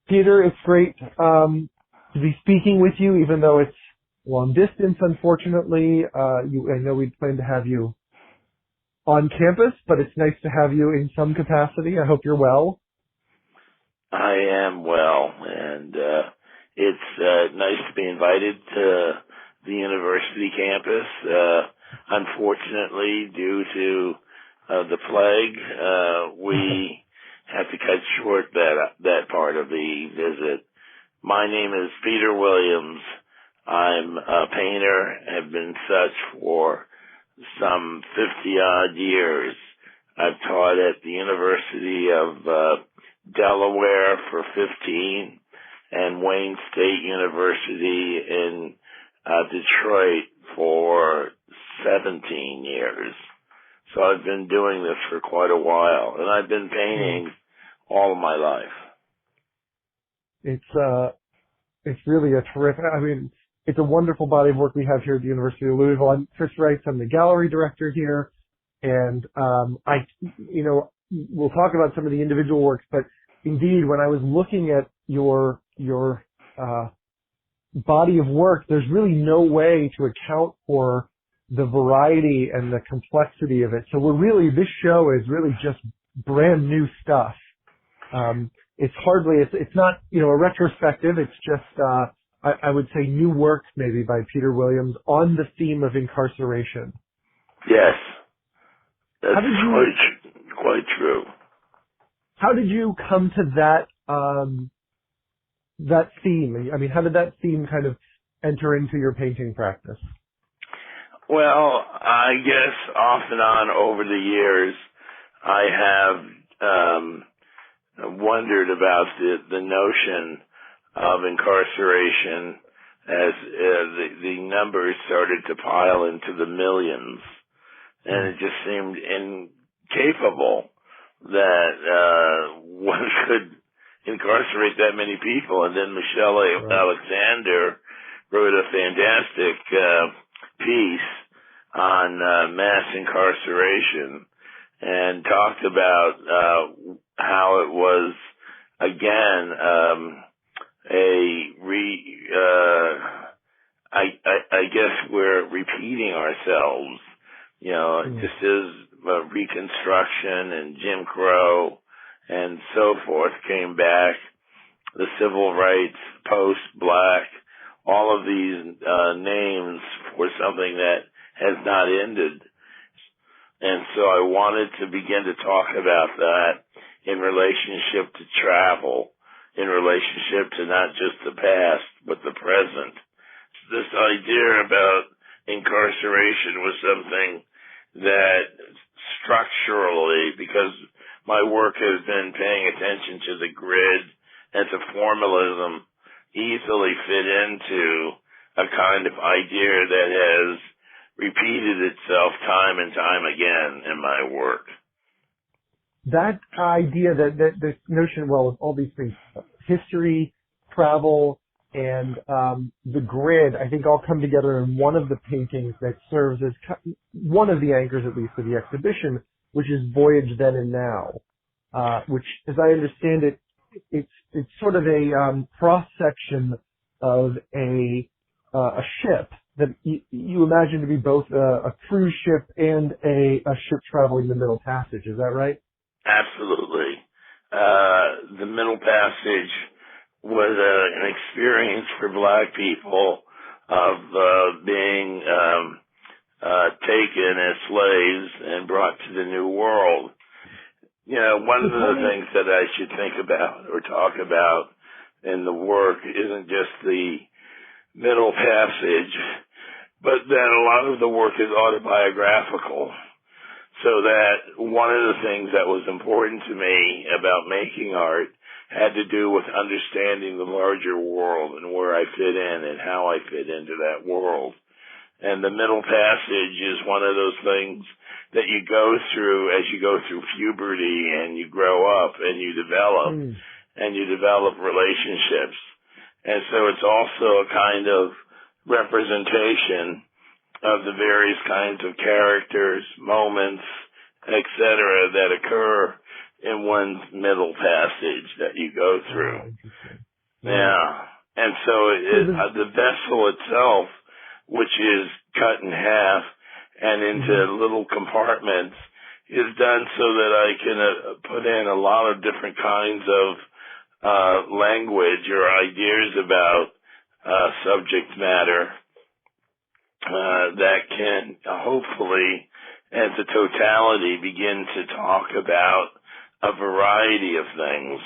Peter, it's great to be speaking with you, even though it's long distance, unfortunately. I know we'd planned to have you on campus, but it's nice to have you in some capacity. I hope you're well. I am well, and it's nice to be invited to the university campus. Unfortunately, due to the plague, we had to cut short that part of the visit. My name is Peter Williams. I'm a painter, have been such for some 50-odd years. I've taught at the University of Delaware for 15 and Wayne State University in Detroit for 17 years. So I've been doing this for quite a while, and I've been painting all of my life. It's really a terrific, it's a wonderful body of work we have here at the University of Louisville. I'm Chris Reitz. I'm the gallery director here, and we'll talk about some of the individual works, but indeed, when I was looking at your body of work, there's really no way to account for the variety and the complexity of it. So this show is really just brand new stuff. It's not, a retrospective. It's just, I would say new work maybe by Peter Williams on the theme of incarceration. Yes. That's quite true. How did you come to that theme? How did that theme kind of enter into your painting practice? Well, I guess off and on over the years, I have wondered about the notion of incarceration as the numbers started to pile into the millions, and it just seemed incapable that one could incarcerate that many people. And then Michelle Alexander wrote a fantastic piece on mass incarceration and talked about how it was, again, I guess we're repeating ourselves. Just as Reconstruction and Jim Crow and so forth came back, the civil rights, post-black, all of these names for something that has not ended. And so I wanted to begin to talk about that in relationship to travel, in relationship to not just the past, but the present. This idea about incarceration was something that structurally, because my work has been paying attention to the grid and to formalism, easily fit into a kind of idea that has repeated itself time and time again in my work. That idea, that this notion, of all these things, history, travel, and the grid, I think all come together in one of the paintings that serves as one of the anchors, at least, of the exhibition, which is Voyage Then and Now, which, as I understand it, it's sort of a cross-section of a ship that you imagine to be both a cruise ship and a ship traveling the Middle Passage. Is that right? Absolutely. The Middle Passage was an experience for Black people of being taken as slaves and brought to the New World. One of the things that I should think about or talk about in the work isn't just the Middle Passage, but that a lot of the work is autobiographical. So that one of the things that was important to me about making art had to do with understanding the larger world and where I fit in and how I fit into that world. And the Middle Passage is one of those things that you go through as you go through puberty and you grow up and you develop relationships. And so it's also a kind of representation of the various kinds of characters, moments, etc., that occur in one's middle passage that you go through. Yeah. And so the vessel itself, which is cut in half and into little compartments, is done so that I can put in a lot of different kinds of language or ideas about subject matter that can hopefully, as a totality, begin to talk about a variety of things,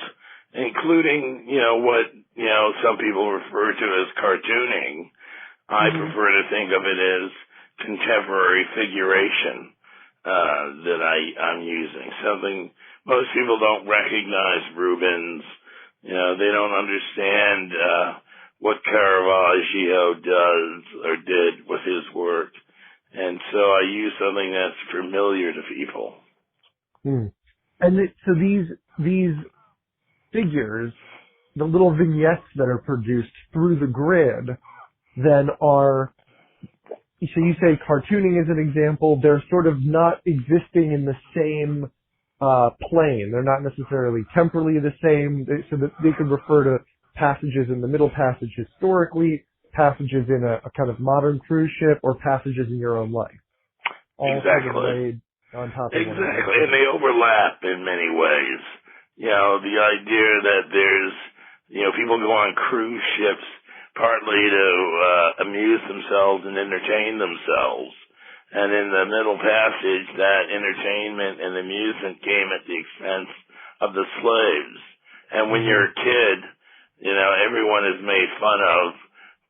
including, what, some people refer to as cartooning. I prefer to think of it as contemporary figuration that I'm using. Something most people don't recognize Rubens. They don't understand what Caravaggio does or did with his work. And so I use something that's familiar to people. And so these figures, the little vignettes that are produced through the grid, then are, so you say cartooning is an example, they're sort of not existing in the same plane. They're not necessarily temporally the same, so that they could refer to passages in the middle passage historically, passages in a kind of modern cruise ship, or passages in your own life. All exactly. sort of laid on top of exactly, and they overlap in many ways. The idea that there's, people go on cruise ships partly to amuse themselves and entertain themselves. And in the middle passage, that entertainment and amusement came at the expense of the slaves. And when you're a kid, everyone is made fun of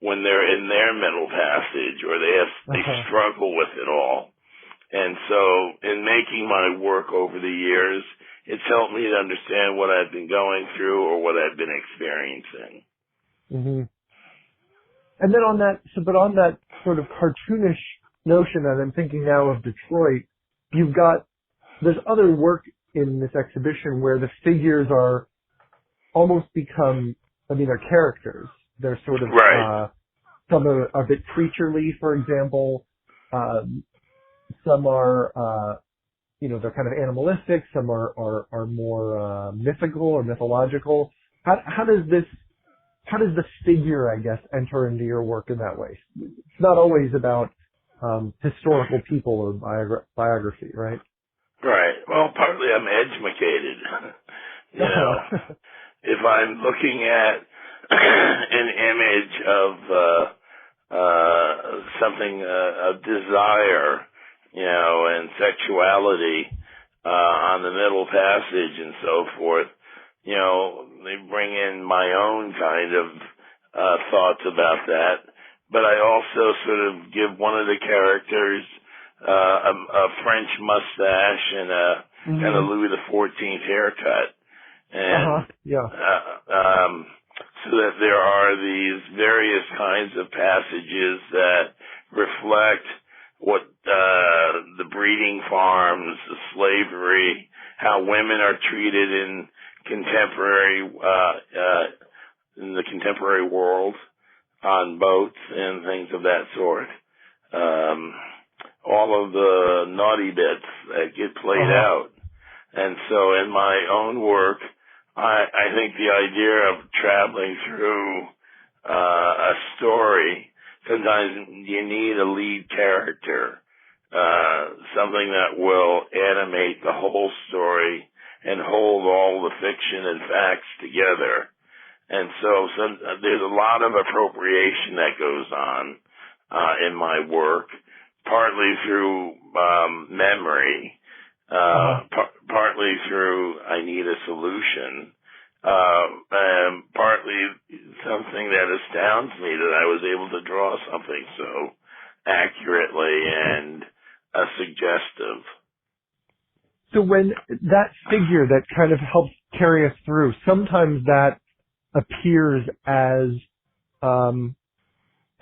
when they're in their middle passage, or they struggle with it all. And so in making my work over the years, it's helped me to understand what I've been going through or what I've been experiencing. And then on that sort of cartoonish notion, and I'm thinking now of Detroit, there's other work in this exhibition where the figures are almost become, they're characters. They're sort of, some are a bit creaturely, for example. Some are, they're kind of animalistic. Some are more mythical or mythological. How does the figure, I guess, enter into your work in that way? It's not always about historical people or biography, right? Right. Well, partly I'm educated. If I'm looking at an image of something of desire, and sexuality on the middle passage and so forth, they bring in my own kind of thoughts about that. But I also sort of give one of the characters a French mustache and a kind of Louis XIV haircut. And so that there are these various kinds of passages that reflect what the breeding farms, the slavery, how women are treated in the contemporary world on boats and things of that sort. All of the naughty bits that get played out. And so in my own work, I think the idea of traveling through a story, sometimes you need a lead character, something that will animate the whole story and hold all the fiction and facts together. And so there's a lot of appropriation that goes on in my work, partly through memory, partly through I need a solution, and partly something that astounds me that I was able to draw something so accurately and suggestive. So when that figure that kind of helps carry us through, sometimes that appears as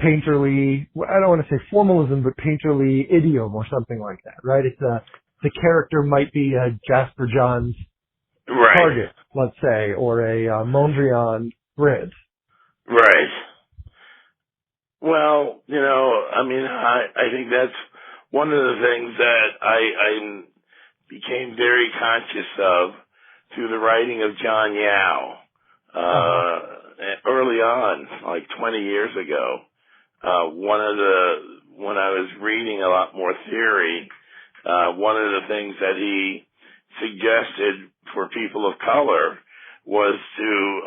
painterly, I don't want to say formalism, but painterly idiom or something like that, right? The character might be a Jasper Johns target, let's say, or a Mondrian grid. Right. Well, I think that's one of the things that I became very conscious of through the writing of John Yao. on, like 20 years ago. When I was reading a lot more theory, one of the things that he suggested for people of color was to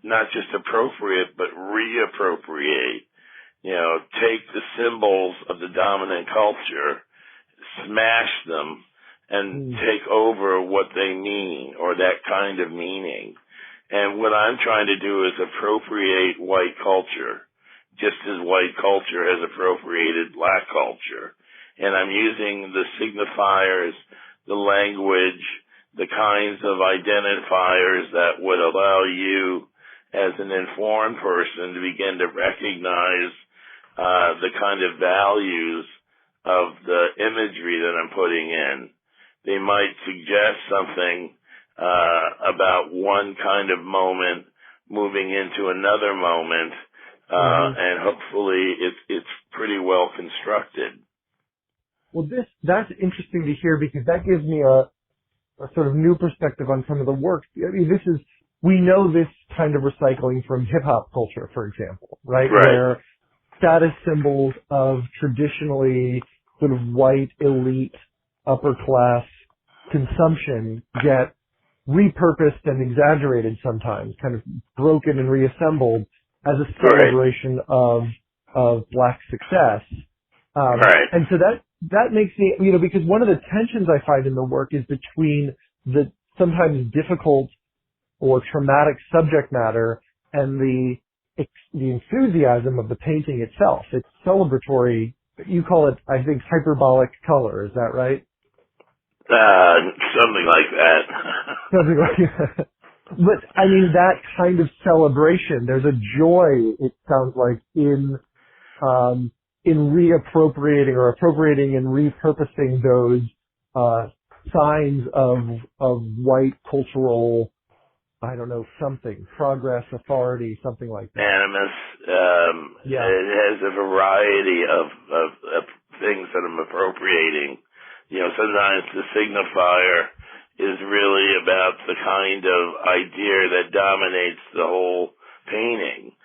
not just appropriate, but reappropriate. Take the symbols of the dominant culture, smash them, and take over what they mean, or that kind of meaning. And what I'm trying to do is appropriate white culture, just as white culture has appropriated black culture. And I'm using the signifiers, the language, the kinds of identifiers that would allow you as an informed person to begin to recognize the kind of values of the imagery that I'm putting in. They might suggest something about one kind of moment moving into another moment, and hopefully it's pretty well constructed. Well, that's interesting to hear, because that gives me a sort of new perspective on some of the work. I mean, we know this kind of recycling from hip-hop culture, for example, right? Where status symbols of traditionally sort of white, elite, upper-class consumption get repurposed and exaggerated sometimes, kind of broken and reassembled as a celebration of black success. And so that makes me, because one of the tensions I find in the work is between the sometimes difficult or traumatic subject matter and the enthusiasm of the painting itself. It's celebratory. You call it, I think, hyperbolic color. Is that right? Something like that. Something like that. But I mean, that kind of celebration, there's a joy, it sounds like, in reappropriating or appropriating and repurposing those signs of white cultural, I don't know, something, progress, authority, something like that. Animus. It has a variety of things that I'm appropriating. Sometimes the signifier is really about the kind of idea that dominates the whole painting.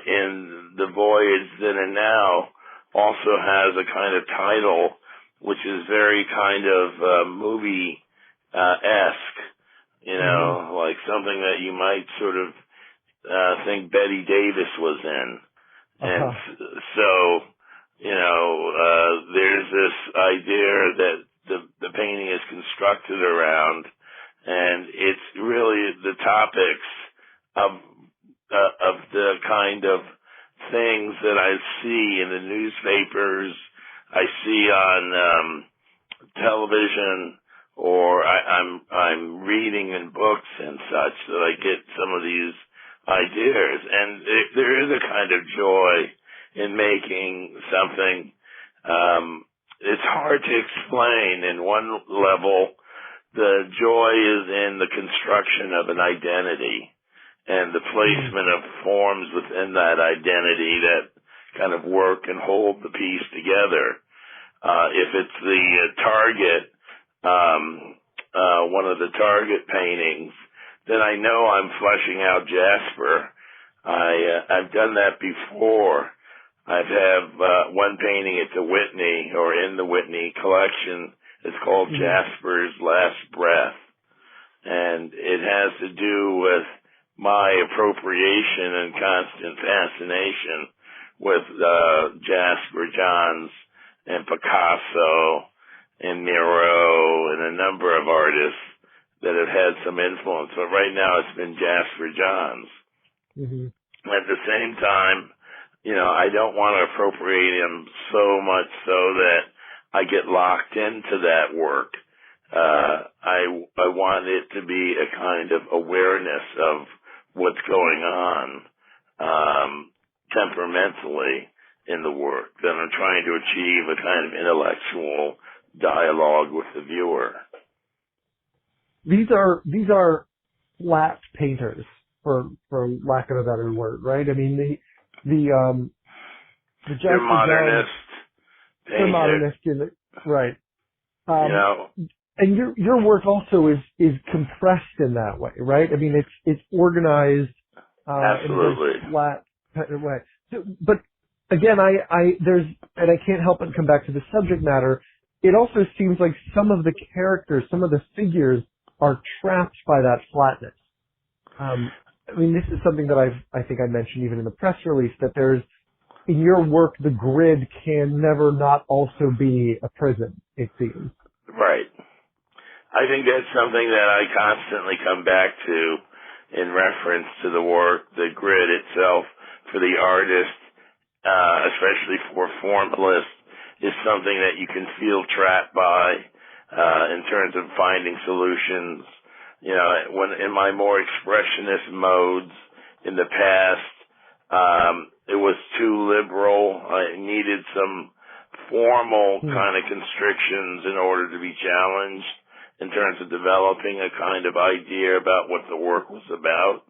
In The Voyage Then and Now also has a kind of title which is very kind of movie esque, like something that you might sort of think Bette Davis was in. And so, there's this idea that the painting is constructed around, and it's really the topics of the kind of things that I see in the newspapers, I see on television, or I'm reading in books and such, that I get some of these ideas. And there is a kind of joy in making something. It's hard to explain. In one level, the joy is in the construction of an identity and the placement of forms within that identity that kind of work and hold the piece together. If it's the Target, one of the Target paintings, then I know I'm fleshing out Jasper. I've done that before. I have one painting at the Whitney, or in the Whitney collection. It's called Jasper's Last Breath. And it has to do with my appropriation and constant fascination with Jasper Johns and Picasso and Miro and a number of artists that have had some influence. But right now it's been Jasper Johns. At the same time, I don't want to appropriate him so much so that I get locked into that work. I want it to be a kind of awareness of what's going on temperamentally in the work, that I'm trying to achieve a kind of intellectual dialogue with the viewer. These are flat painters, for lack of a better word, right? I mean, the they're modernist painters. They're modernist, right? And your work also is compressed in that way, right? I mean, it's organized absolutely in flat way. So, but again, and I can't help but come back to the subject matter. It also seems like some of the characters, some of the figures are trapped by that flatness. I mean, this is something that I think I mentioned even in the press release, that there's, in your work, the grid can never not also be a prison, it seems. Right. I think that's something that I constantly come back to in reference to the work, the grid itself for the artist, especially for formalists, is something that you can feel trapped by in terms of finding solutions. You know, when in my more expressionist modes in the past, it was too liberal. I needed some formal kind of constrictions in order to be challenged in terms of developing a kind of idea about what the work was about.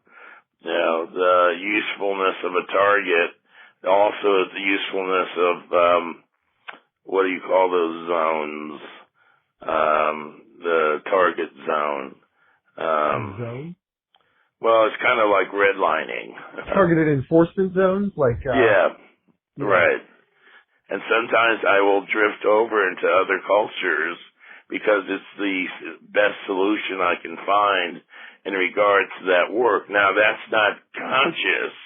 You know, the usefulness of a target, also the usefulness of, what do you call those zones? The target zone. Zone? Well, it's kind of like redlining. Targeted enforcement zones? Like, yeah, right. And sometimes I will drift over into other cultures because it's the best solution I can find in regards to that work. Now, that's not conscious.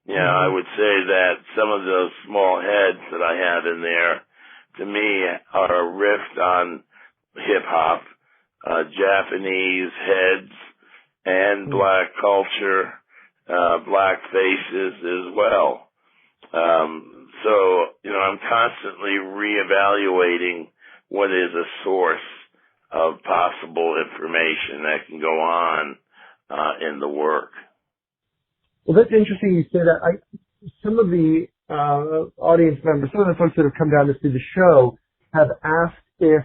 You know, I would say that some of those small heads that I have in there, to me, are a riff on hip-hop, Japanese heads, and black culture, black faces as well. So, you know, I'm constantly reevaluating what is a source of possible information that can go on in the work. Well, that's interesting you say that. Some of the audience members, some of the folks that have come down to see the show have asked if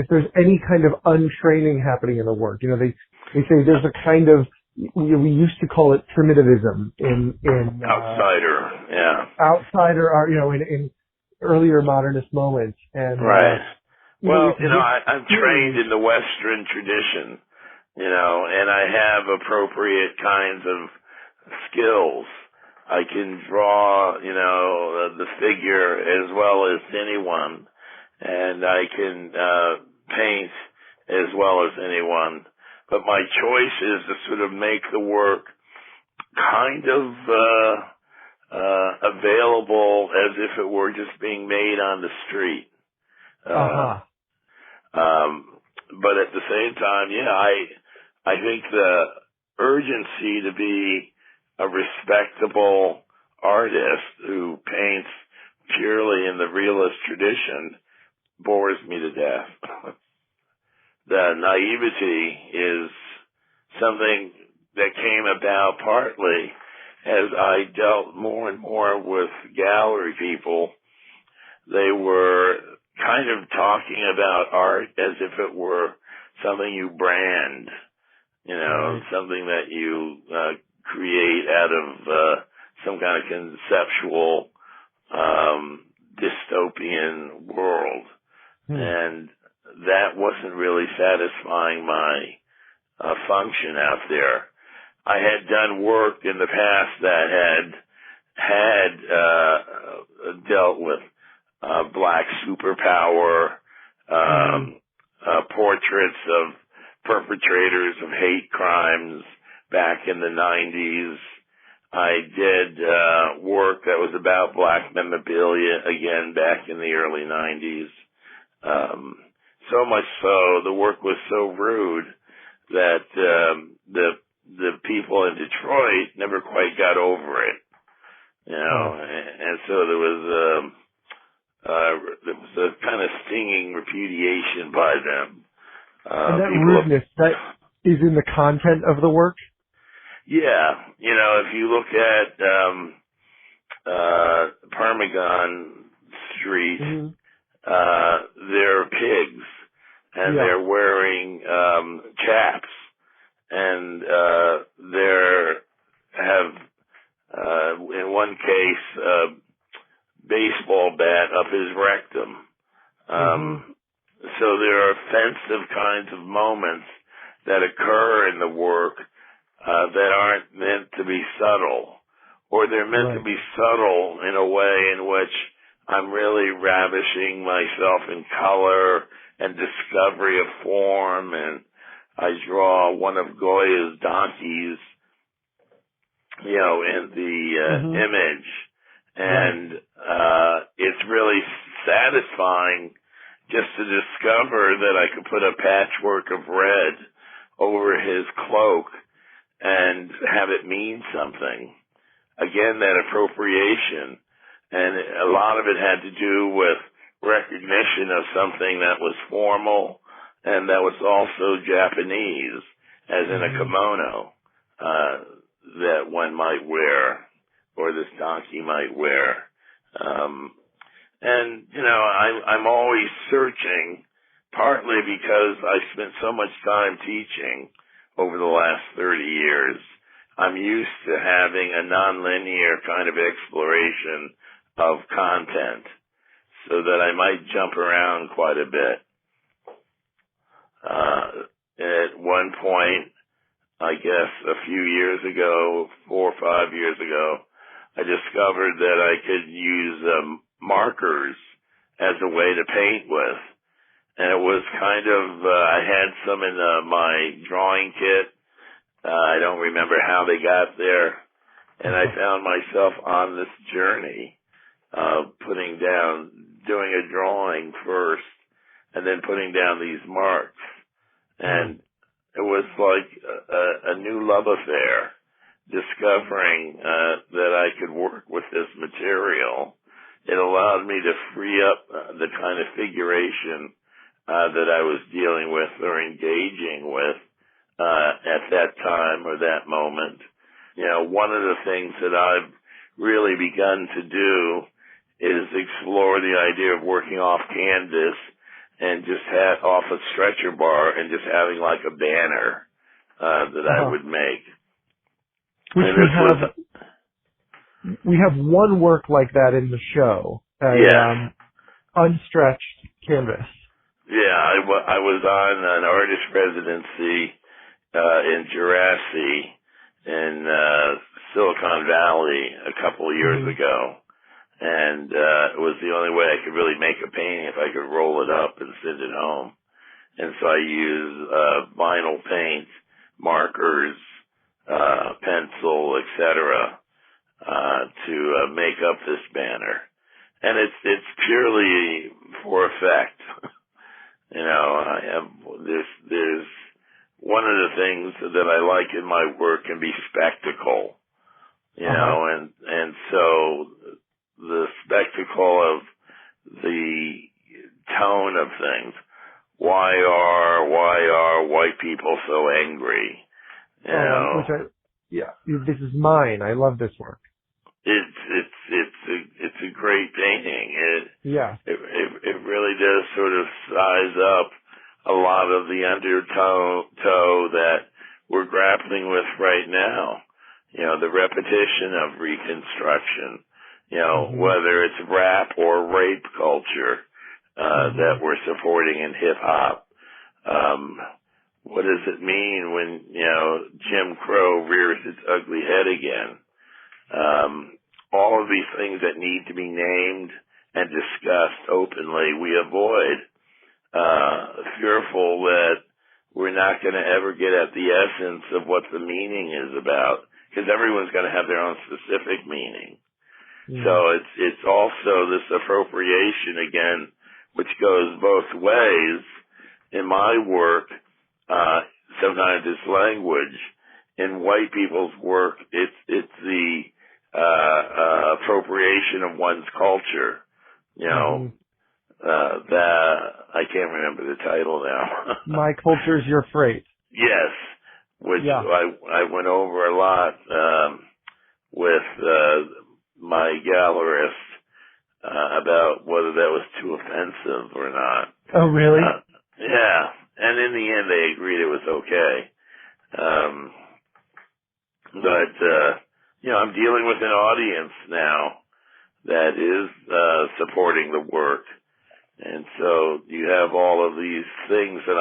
there's any kind of untraining happening in the work. You know, they say there's a kind of, we used to call it primitiveism in outsider, outsider, or, you know, in earlier modernist moments. And right. Well, you know, I'm trained in the Western tradition, you know, and I have appropriate kinds of skills. I can draw, you know, the figure as well as anyone, and I can paint as well as anyone. But my choice is to sort of make the work kind of available as if it were just being made on the street. But at the same time, I think the urgency to be a respectable artist who paints purely in the realist tradition bores me to death. The naivety is something that came about partly as I dealt more and more with gallery people. They were kind of talking about art as if it were something you brand, you know, something that you create out of some kind of conceptual dystopian world. And that wasn't really satisfying my function out there. I had done work in the past that had dealt with black superpower, portraits of perpetrators of hate crimes back in the 90s. I did work that was about black memorabilia again back in the early 90s. So much so, the work was so rude that the people in Detroit never quite got over it, you know, and so there was a kind of stinging repudiation by them. And that rudeness, that is in the content of the work? Yeah, you know, if you look at Parmegon Street, they're pigs, and they're wearing chaps, and in one case, a baseball bat up his rectum. So there are offensive kinds of moments that occur in the work that aren't meant to be subtle or they're meant to be subtle in a way in which I'm really ravishing myself in color and discovery of form, and I draw one of Goya's donkeys, in the image, and it's really satisfying just to discover that I could put a patchwork of red over his cloak and have it mean something. Again, that appropriation. And a lot of it had to do with recognition of something that was formal and that was also Japanese, as in a kimono, that one might wear, or this donkey might wear. And, I'm always searching, partly because I spent so much time teaching over the last 30 years. I'm used to having a nonlinear kind of exploration of content so that I might jump around quite a bit. At one point, I guess a few years ago, 4 or 5 years ago, I discovered that I could use markers as a way to paint with. And it was kind of, I had some in my drawing kit. I don't remember how they got there. And I found myself on this journey of doing a drawing first, and then putting down these marks. And it was like a new love affair, discovering that I could work with this material. It allowed me to free up the kind of figuration that I was dealing with or engaging with at that time or that moment. One of the things that I've really begun to do is explore the idea of working off canvas and just off a stretcher bar and just having like a banner that I would make. Which we have one work like that in the show. Unstretched Canvas. Yeah, I was on an artist residency in Djerassi in Silicon Valley a couple of years ago. And it was the only way I could really make a painting if I could roll it up and send it home. And so I used vinyl paint, markers, pencil, etc., to make up this banner. And it's purely for effect. There's one of the things that I like in my work can be spectacle. And so the spectacle of the tone of things. Why are white people so angry? This is mine. I love this work. It's a great painting. It really does sort of size up a lot of the undertow that we're grappling with right now. The repetition of Reconstruction. Whether it's rap or rape culture that we're supporting in hip hop. What does it mean when, Jim Crow rears its ugly head again? All of these things that need to be named and discussed openly, we avoid, fearful that we're not going to ever get at the essence of what the meaning is about, because everyone's going to have their own specific meaning. So it's also this appropriation again, which goes both ways. In my work, sometimes it's language. In white people's work, it's the appropriation of one's culture. That I can't remember the title now. My Culture's Your Freight. Yes, which I went over a lot with my gallerist about whether that was too offensive or not. Oh, really? Yeah, and in the end they agreed it was okay. But I'm dealing with an audience now that is supporting the work, and so you have all of these things that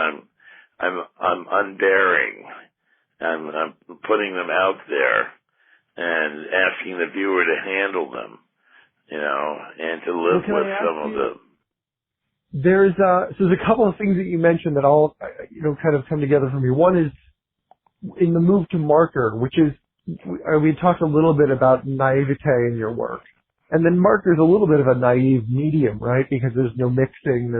I'm unbearing. I'm putting them out there, and and asking the viewer to handle them, and to live with some of them. There's a couple of things that you mentioned that all, kind of come together for me. One is in the move to marker, which is, we talked a little bit about naivete in your work. And then marker is a little bit of a naive medium, right? Because there's no mixing.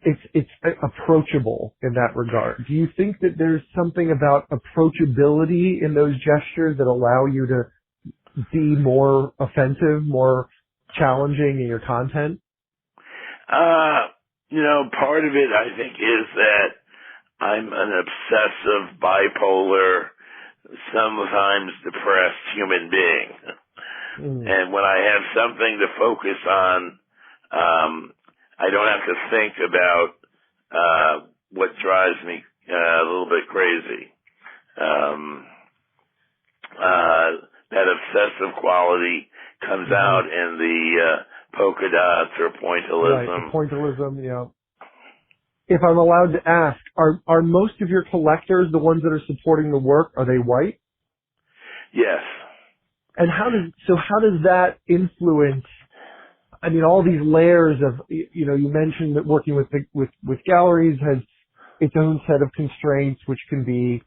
It's approachable in that regard. Do you think that there's something about approachability in those gestures that allow you to be more offensive, more challenging in your content? Part of it, I think, is that I'm an obsessive, bipolar, sometimes depressed human being. And when I have something to focus on, I don't have to think about what drives me a little bit crazy. That obsessive quality comes out in the polka dots or pointillism. Right, the pointillism, yeah. If I'm allowed to ask, are most of your collectors, the ones that are supporting the work, are they white? Yes. And how does that influence, all these layers of, you mentioned that working with galleries has its own set of constraints, which can be,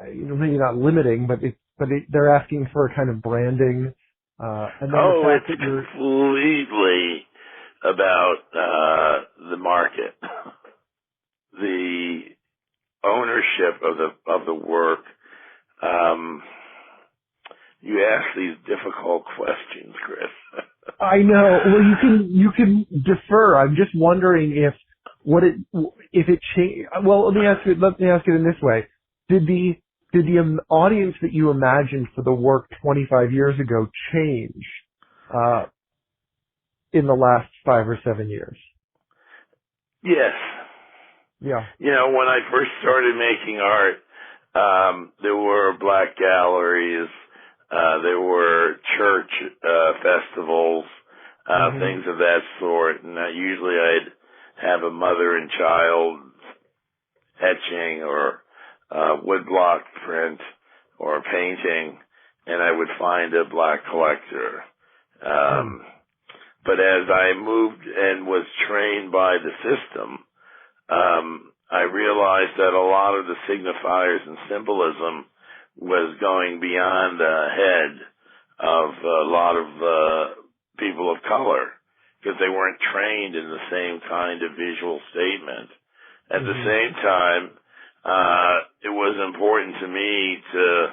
maybe not limiting, but they're asking for a kind of branding. And then it's completely about the market, the ownership of the work. You ask these difficult questions, Chris. I know. Well, you can defer. I'm just wondering if it changed. Well, let me ask it in this way: Did the audience that you imagined for the work 25 years ago change in the last 5 or 7 years? Yes. Yeah. When I first started making art, there were black galleries. There were church festivals, things of that sort, and usually I'd have a mother and child etching or woodblock print or painting, and I would find a black collector. But as I moved and was trained by the system, I realized that a lot of the signifiers and symbolism was going beyond the head of a lot of people of color, because they weren't trained in the same kind of visual statement. At the same time, it was important to me to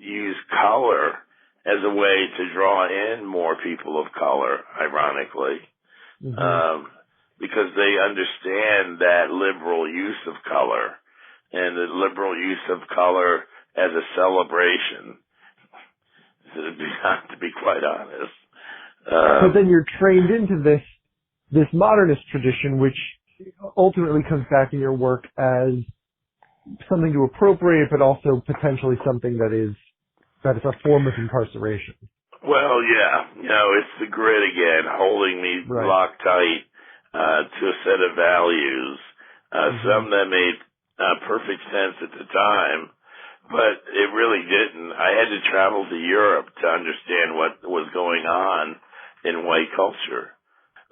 use color as a way to draw in more people of color, ironically, because they understand that liberal use of color and the liberal use of color as a celebration, to be quite honest. But then you're trained into this modernist tradition, which ultimately comes back in your work as something to appropriate, but also potentially something that is a form of incarceration. Well, yeah, it's the grid again, holding me locked tight to a set of values. Some that made perfect sense at the time, but it really didn't. I had to travel to Europe to understand what was going on in white culture.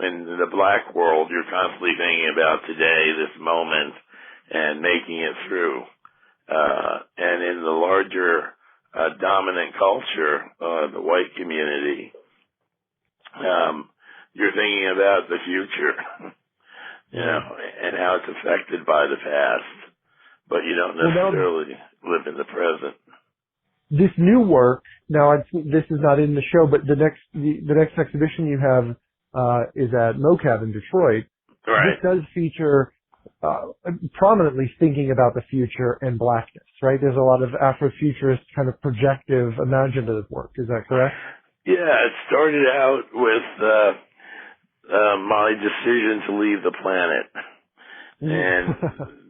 In the black world, you're constantly thinking about today, this moment, and making it through. And in the larger dominant culture, the white community, you're thinking about the future, and how it's affected by the past, but you don't necessarily live in the present. This new work, now this is not in the show, but the next exhibition you have is at MoCAB in Detroit. Right. This does feature prominently thinking about the future and blackness, right? There's a lot of Afrofuturist kind of projective, imaginative work. Is that correct? Yeah, it started out with my decision to leave the planet. And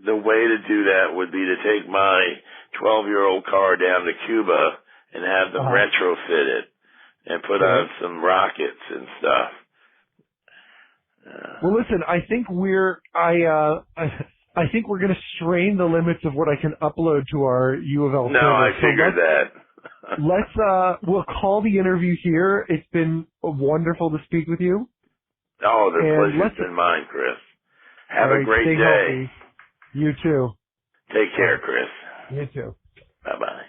the way to do that would be to take my 12-year-old car down to Cuba and have them retrofit it and put on some rockets and stuff. Well, listen, I think I think we're going to strain the limits of what I can upload to our UofL server. No, I figured that. We'll call the interview here. It's been wonderful to speak with you. Oh, the pleasure's been mine, Chris. Have a great day. Healthy. You too. Take care, Chris. You too. Bye-bye.